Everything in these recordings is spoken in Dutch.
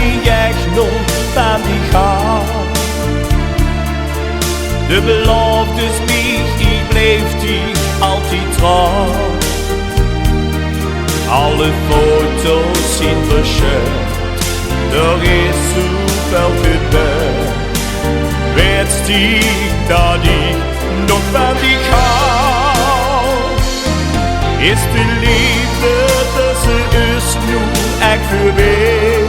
die echt nog van die gaat. De beloftes die ik bleef die altijd trouw. Alle foto's zijn verschut, er is zoveel gebeurd. Weet ik dat ik nog van die hou? Is de liefde tussen ons nu echt voorbij?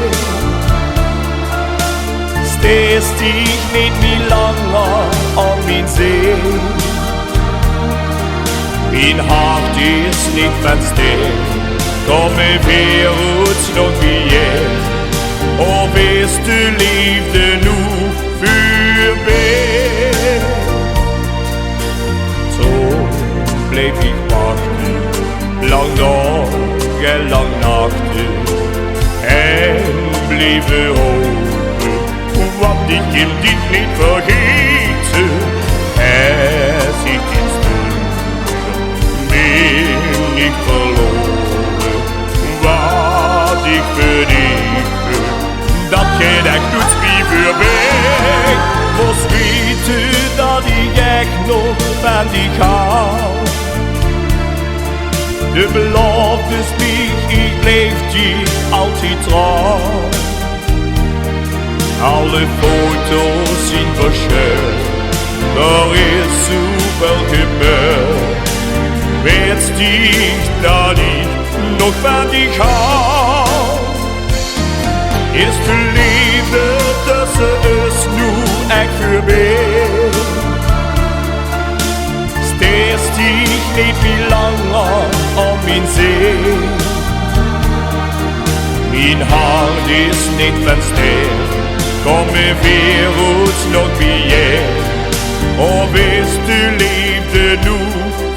Steest ik niet meer langer aan mijn zee? Mijn hart is niet van stil, kom mijn wereld nog weer. Of is de liefde nu voorbij? Zo bleef ik wachten, lang dagen, lang nachten, en bleven hopen, wat ik in dit niet vergeten. Er zit in sturen, ben ik verloren, wat ik verdiende, dat je echt doet wie voorbij. Was weten dat ik echt nog van die hou. De beloftes die ik bleef die altijd trouw. Alle foto's zijn verschut, er is zoveel gebeurd. Weet ik dat ik nog van die hou? Is de liefde tussen ons nu echt voorbij? Steest ik niet meer langer aan mijn zee? Mijn hart is niet van stil, kom mijn wereld nog weer. Of is de liefde nu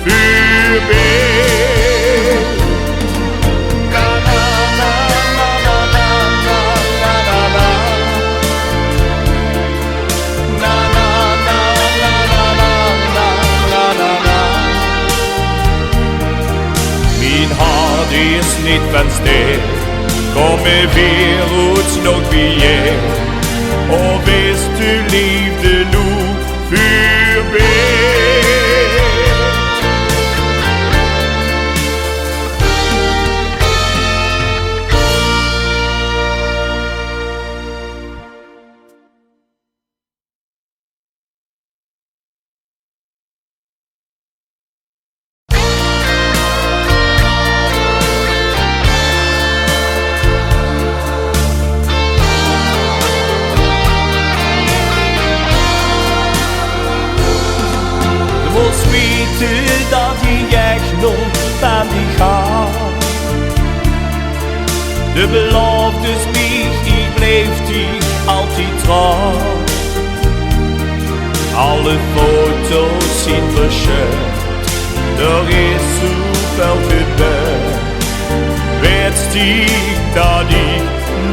voorbij? Is niet van stil, kom mijn wereld nog weer. Of is de liefde nu voorbij? Dat ik echt nog van die gaat. De beloftes die ik bleef die altijd trouw. Alle foto's zijn verschut, er is zoveel gebeurd. Weet ik dat ik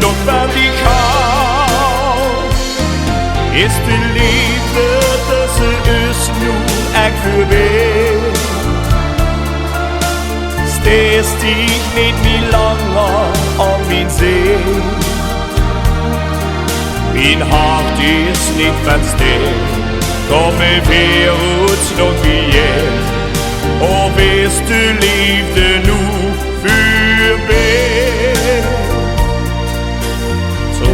nog van die hou? Is de liefde tussen ons nu echt voorbij? Steest ik niet meer langer aan mijn zee? Mijn hart is niet van stil, kom mijn wereld nog weer. Of is de liefde nu voorbij? Zo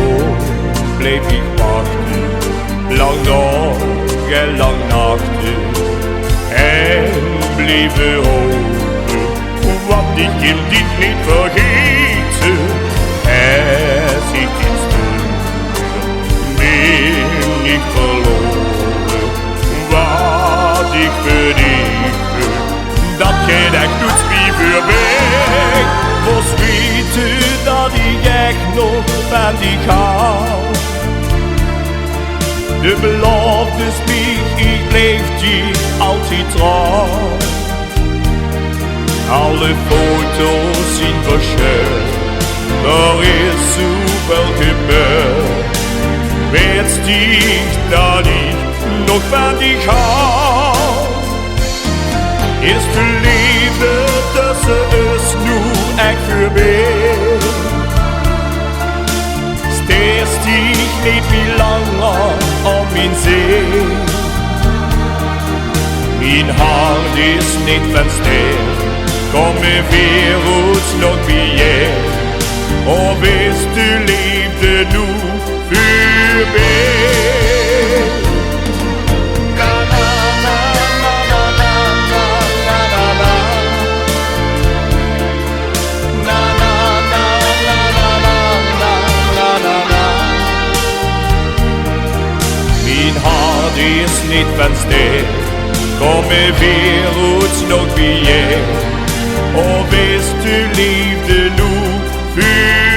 bleef ik wachten, lang dagen, lang nachten, en bleven hopen, wat ik in dit niet vergeten. Er zit in sturen, ben ik verloren, wat ik verdiende, dat je echt doet wie voorbij. Was weten dat ik echt nog van die hou. De beloftes die ik bleef die altijd trouw. Alle foto's zijn verschut, er is zoveel gebeurd. Weet ik dat ik nog van die hou? Is de liefde tussen ons nu echt voorbij? hvis de knep i langer om min sjæl. Min hart er snittens sted, kom med virus nok ihjel. Og hvis du levde nu, farvel. Min hart er snittens sted, kom med virus nok ihjel. Og hvis du levde nu, farvel.